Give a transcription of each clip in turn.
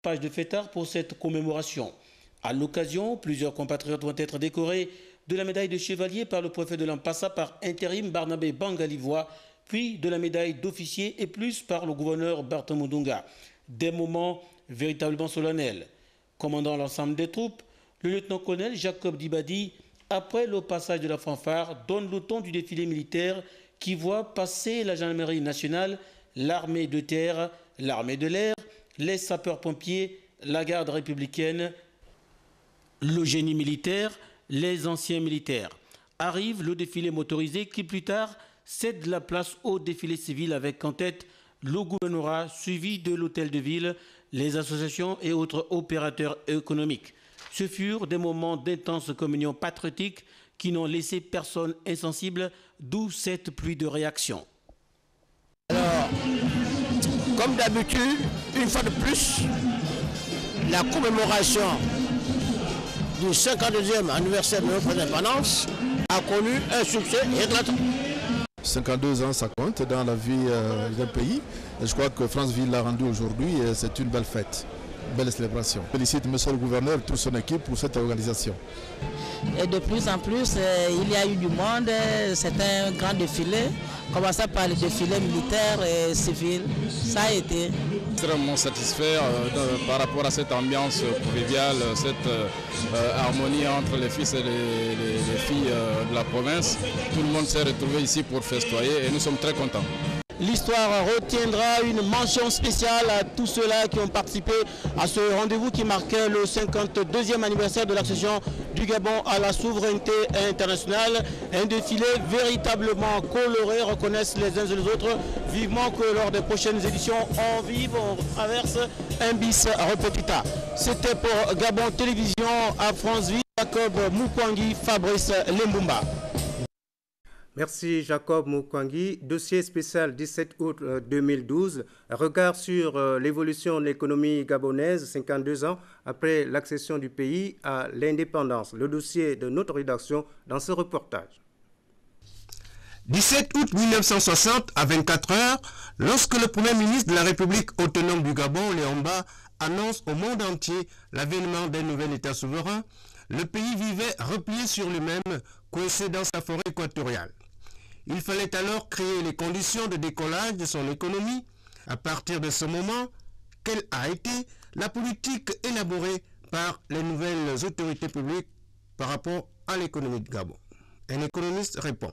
Page de fêtard pour cette commémoration. À l'occasion, plusieurs compatriotes vont être décorés de la médaille de chevalier par le préfet de l'Ampassa par intérim Barnabé Bangalivois, puis de la médaille d'officier et plus par le gouverneur Bertrand Mudunga. Des moments véritablement solennels. Commandant l'ensemble des troupes, le lieutenant-colonel Jacob Dibadi, après le passage de la fanfare, donne le ton du défilé militaire qui voit passer la gendarmerie nationale, l'armée de terre, l'armée de l'air, les sapeurs-pompiers, la garde républicaine, le génie militaire, les anciens militaires. Arrive le défilé motorisé qui plus tard cède la place au défilé civil avec en tête le gouvernorat suivi de l'hôtel de ville, les associations et autres opérateurs économiques. Ce furent des moments d'intense communion patriotique qui n'ont laissé personne insensible, d'où cette pluie de réactions. Alors, comme d'habitude, une fois de plus, la commémoration du 52e anniversaire de notre indépendance a connu un succès éclatant. 52 ans, ça compte dans la vie d'un pays. Et je crois que Franceville l'a rendu aujourd'hui et c'est une belle fête, une belle célébration. Je félicite monsieur le gouverneur et toute son équipe pour cette organisation. Et de plus en plus, il y a eu du monde, c'est un grand défilé, commençant par le défilé militaire et civil, ça a été. Extrêmement satisfait par rapport à cette ambiance conviviale, cette harmonie entre les fils et les filles de la province. Tout le monde s'est retrouvé ici pour festoyer et nous sommes très contents. L'histoire retiendra une mention spéciale à tous ceux-là qui ont participé à ce rendez-vous qui marquait le 52e anniversaire de l'accession du Gabon à la souveraineté internationale. Un défilé véritablement coloré, reconnaissent les uns et les autres. Vivement que lors des prochaines éditions, on vive, on traverse un bis repetita. C'était pour Gabon Télévision à Franceville, Jacob Mukwangi, Fabrice Lembumba. Merci Jacob Mukwangi. Dossier spécial 17 août 2012. Regard sur l'évolution de l'économie gabonaise 52 ans après l'accession du pays à l'indépendance. Le dossier de notre rédaction dans ce reportage. 17 août 1960 à 24 heures, lorsque le Premier ministre de la République autonome du Gabon, Léon Mba, annonce au monde entier l'avènement d'un nouvel État souverain, le pays vivait replié sur lui-même, coincé dans sa forêt équatoriale. Il fallait alors créer les conditions de décollage de son économie. À partir de ce moment, quelle a été la politique élaborée par les nouvelles autorités publiques par rapport à l'économie du Gabon? Un économiste répond.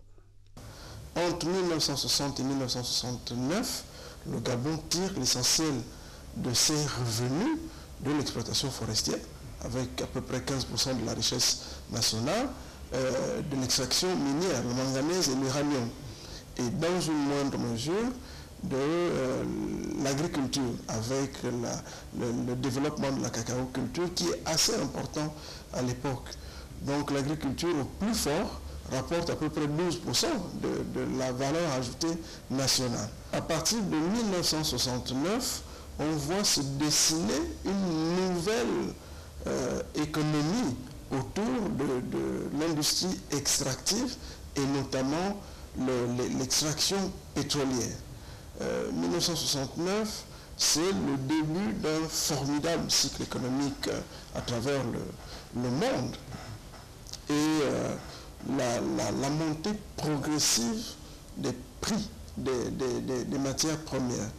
Entre 1960 et 1969, le Gabon tire l'essentiel de ses revenus de l'exploitation forestière, avec à peu près 15% de la richesse nationale, de l'extraction minière, le manganèse et l'uranium, et dans une moindre mesure de l'agriculture, avec le développement de la cacaoculture qui est assez important à l'époque. Donc l'agriculture au plus fort rapporte à peu près 12% de la valeur ajoutée nationale. À partir de 1969, on voit se dessiner une nouvelle économie autour de l'industrie extractive et notamment l'extraction pétrolière. 1969, c'est le début d'un formidable cycle économique à travers le monde et la montée progressive des prix des matières premières.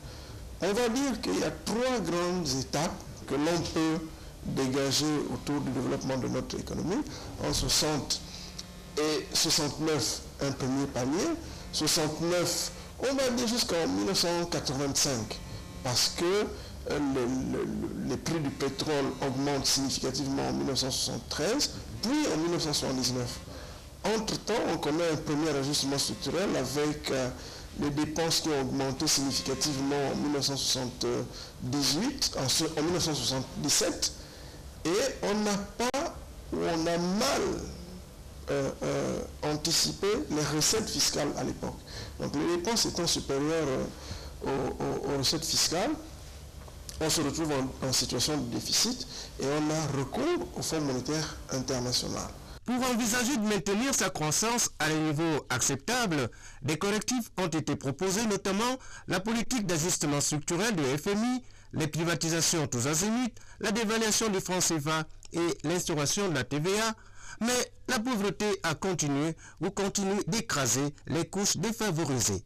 On va dire qu'il y a trois grandes étapes que l'on peut dégager autour du développement de notre économie. En 60 et 69, un premier palier. 69, on va dire jusqu'en 1985, parce que les prix du pétrole augmentent significativement en 1973, puis en 1979. Entre-temps, on connaît un premier ajustement structurel avec les dépenses qui ont augmenté significativement en 1978, en 1977, et on n'a pas, ou on a mal anticipé les recettes fiscales à l'époque. Donc les dépenses étant supérieures aux recettes fiscales, on se retrouve en situation de déficit et on a recours au Fonds monétaire international. Pour envisager de maintenir sa croissance à un niveau acceptable, des correctifs ont été proposés, notamment la politique d'ajustement structurel du FMI, les privatisations tous azimuts, la dévaluation du franc CFA et l'instauration de la TVA, mais la pauvreté a continué ou continue d'écraser les couches défavorisées.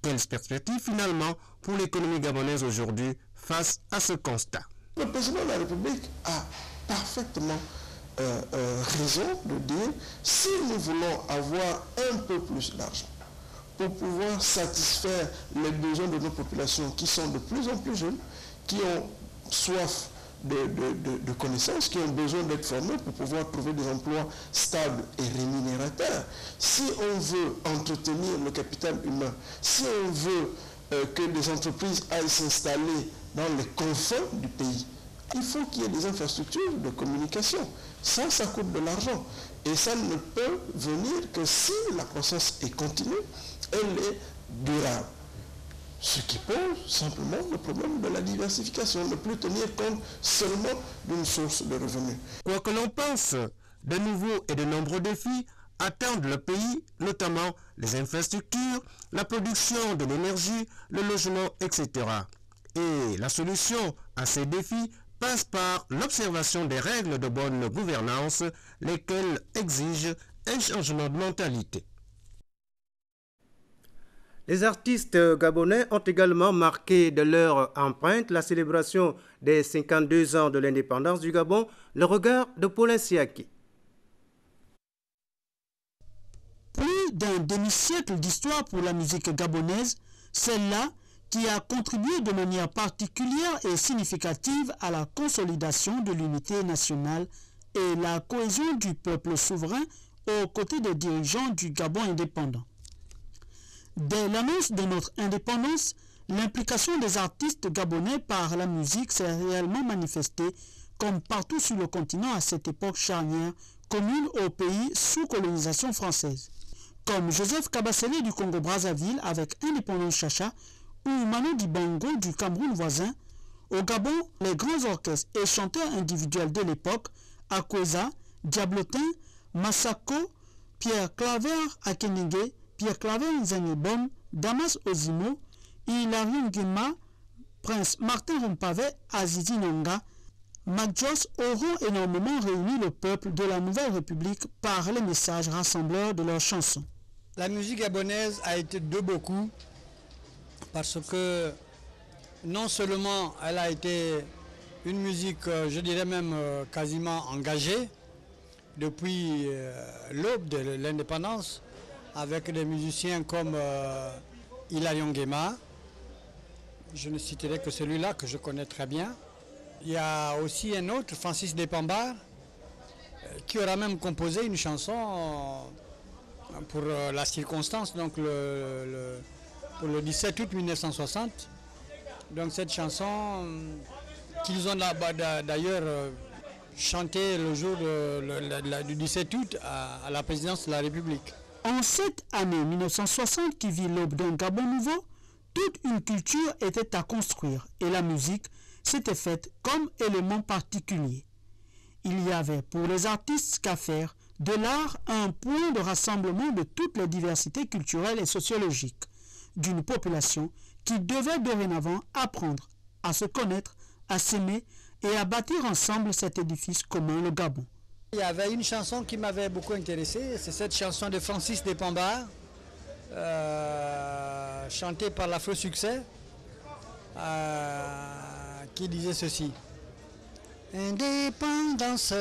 Quelle perspective finalement pour l'économie gabonaise aujourd'hui face à ce constat? Le président de la République a parfaitement raison de dire si nous voulons avoir un peu plus d'argent pour pouvoir satisfaire les besoins de nos populations qui sont de plus en plus jeunes, qui ont soif de connaissances, qui ont besoin d'être formés pour pouvoir trouver des emplois stables et rémunérateurs. Si on veut entretenir le capital humain, si on veut que des entreprises aillent s'installer dans les confins du pays, il faut qu'il y ait des infrastructures de communication. Ça coûte de l'argent. Et ça ne peut venir que si la croissance est continue, elle est durable. Ce qui pose simplement le problème de la diversification, ne plus tenir compte seulement d'une source de revenus. Quoi que l'on pense, de nouveaux et de nombreux défis attendent le pays, notamment les infrastructures, la production de l'énergie, le logement, etc. Et la solution à ces défis passe par l'observation des règles de bonne gouvernance, lesquelles exigent un changement de mentalité. Les artistes gabonais ont également marqué de leur empreinte la célébration des 52 ans de l'indépendance du Gabon, le regard de Paulin Siaki. Plus d'un demi-siècle d'histoire pour la musique gabonaise, celle-là qui a contribué de manière particulière et significative à la consolidation de l'unité nationale et la cohésion du peuple souverain aux côtés des dirigeants du Gabon indépendant. Dès l'annonce de notre indépendance, l'implication des artistes gabonais par la musique s'est réellement manifestée, comme partout sur le continent à cette époque charnière, commune au pays sous colonisation française. Comme Joseph Kabasele du Congo-Brazzaville avec Indépendance Chacha, ou Manu Dibango du Cameroun voisin. Au Gabon, les grands orchestres et chanteurs individuels de l'époque, Akweza, Diablotin, Massako, Pierre Claver Akenige, Pierre Claver Nzanibom, Damas Ozimo, Hilarion Guima, Prince Martin Rompavet, Azizi Nonga, Magjos auront énormément réuni le peuple de la Nouvelle République par les messages rassembleurs de leurs chansons. La musique gabonaise a été de beaucoup parce que non seulement elle a été une musique, je dirais même quasiment engagée depuis l'aube de l'indépendance, avec des musiciens comme Hilarion Guima, je ne citerai que celui-là que je connais très bien. Il y a aussi un autre, Francis Despambars, qui aura même composé une chanson pour la circonstance, donc pour le 17 août 1960. Donc cette chanson qu'ils ont d'ailleurs chantée le jour du 17 août à la présidence de la République. En cette année 1960 qui vit l'aube d'un Gabon nouveau, toute une culture était à construire et la musique s'était faite comme élément particulier. Il y avait pour les artistes qu'à faire de l'art un point de rassemblement de toutes les diversités culturelles et sociologiques d'une population qui devait dorénavant apprendre à se connaître, à s'aimer et à bâtir ensemble cet édifice commun, le Gabon. Il y avait une chanson qui m'avait beaucoup intéressé, c'est cette chanson de Francis Despambars, chantée par l'Afro Succès, qui disait ceci. Indépendance,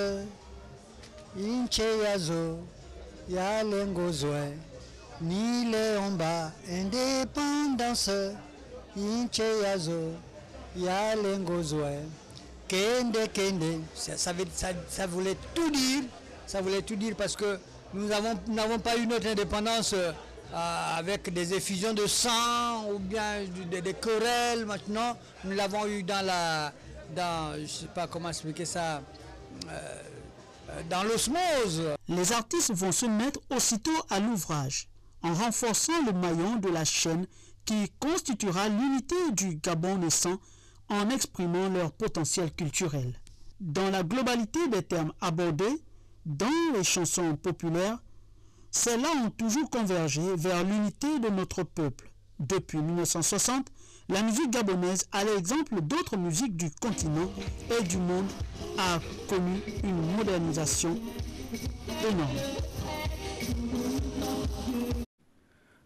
incheyazo, yalengozwe, ni leomba. Indépendance, incheyazo, yalengozwe. Kende kende, ça voulait tout dire. Ça voulait tout dire parce que nous n'avons pas eu notre indépendance avec des effusions de sang ou bien des querelles. Maintenant, nous l'avons eu dans je ne sais pas comment expliquer ça, dans l'osmose. Les artistes vont se mettre aussitôt à l'ouvrage, en renforçant le maillon de la chaîne qui constituera l'unité du Gabon naissant en exprimant leur potentiel culturel. Dans la globalité des termes abordés, dans les chansons populaires, celles-là ont toujours convergé vers l'unité de notre peuple. Depuis 1960, la musique gabonaise, à l'exemple d'autres musiques du continent et du monde, a connu une modernisation énorme.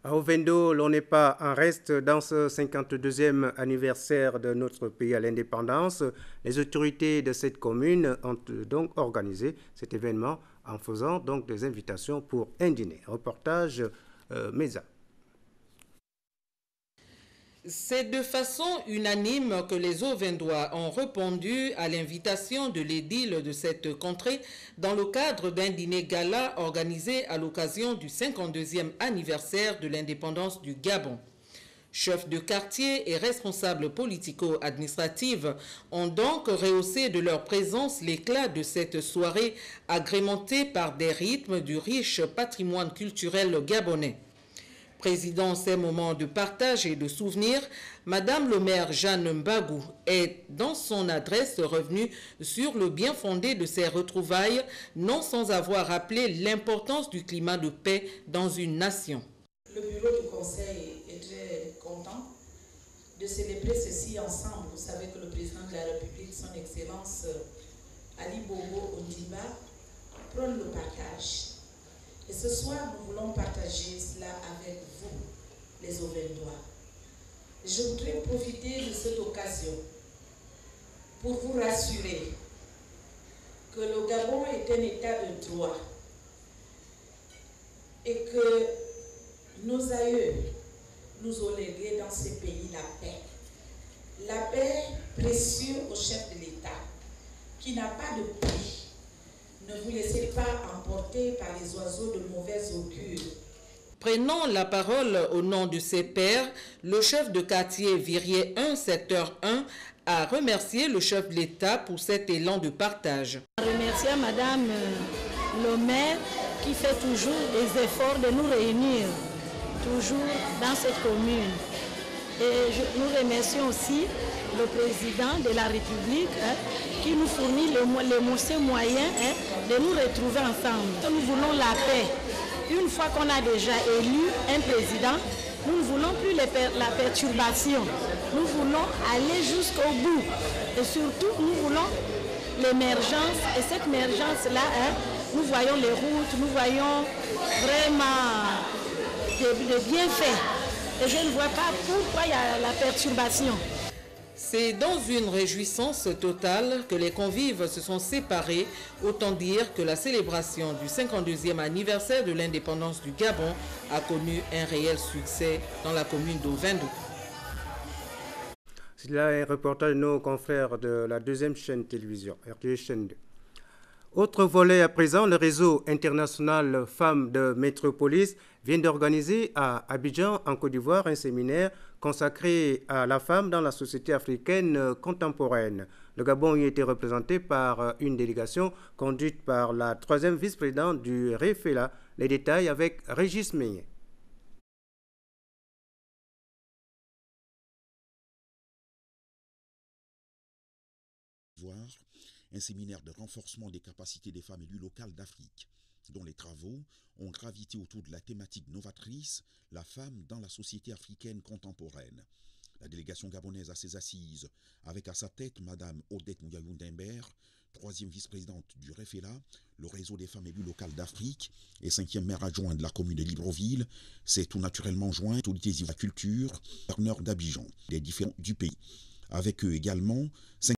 À Ovendo, l'on n'est pas en reste dans ce 52e anniversaire de notre pays à l'indépendance. Les autorités de cette commune ont donc organisé cet événement en faisant donc des invitations pour un dîner. Reportage Mesa. C'est de façon unanime que les Ovendois ont répondu à l'invitation de l'édile de cette contrée dans le cadre d'un dîner gala organisé à l'occasion du 52e anniversaire de l'indépendance du Gabon. Chefs de quartier et responsables politico-administratifs ont donc rehaussé de leur présence l'éclat de cette soirée agrémentée par des rythmes du riche patrimoine culturel gabonais. Présidant ces moments de partage et de souvenirs, Madame le maire Jeanne Mbagou est dans son adresse revenue sur le bien fondé de ces retrouvailles, non sans avoir rappelé l'importance du climat de paix dans une nation. Le bureau du conseil est très content de célébrer ceci ensemble. Vous savez que le président de la République, son Excellence Ali Bongo Ondimba, prône le partage. Et ce soir, nous voulons partager cela avec vous, les Ovendois. Je voudrais profiter de cette occasion pour vous rassurer que le Gabon est un état de droit et que nos aïeux nous ont légué dans ces pays la paix. La paix précieuse au chef de l'État, qui n'a pas de prix. Ne vous laissez pas emporter par les oiseaux de mauvais augure. Prenant la parole au nom de ses pairs, le chef de quartier Virier 1, secteur 1, a remercié le chef de l'État pour cet élan de partage. Remercier Madame le maire qui fait toujours des efforts de nous réunir, toujours dans cette commune. Et nous remercions aussi le président de la République qui nous fournit les moyens de nous retrouver ensemble. Nous voulons la paix. Une fois qu'on a déjà élu un président, nous ne voulons plus la perturbation. Nous voulons aller jusqu'au bout. Et surtout, nous voulons l'émergence. Et cette émergence-là, nous voyons les routes, nous voyons vraiment des bienfaits. Et je ne vois pas pourquoi il y a la perturbation. C'est dans une réjouissance totale que les convives se sont séparés, autant dire que la célébration du 52e anniversaire de l'indépendance du Gabon a connu un réel succès dans la commune d'Ovendo. C'est là un reportage de nos confrères de la deuxième chaîne télévision, RTL chaîne 2. Autre volet à présent, le réseau international Femmes de Métropolis vient d'organiser à Abidjan, en Côte d'Ivoire, un séminaire consacré à la femme dans la société africaine contemporaine. Le Gabon y a été représenté par une délégation conduite par la 3e vice-présidente du REFELA. Les détails avec Régis Meillet. Un séminaire de renforcement des capacités des femmes élues locales d'Afrique, dont les travaux ont gravité autour de la thématique novatrice « La femme dans la société africaine contemporaine ». La délégation gabonaise a ses assises, avec à sa tête Mme Odette Mouyayoun-Dimbert, 3e vice-présidente du REFELA, le réseau des femmes élues locales d'Afrique, et 5e maire adjoint de la commune de Libreville. C'est tout naturellement joint autorités de la culture, gouverneurs d'Abidjan, des différents du pays. Avec eux également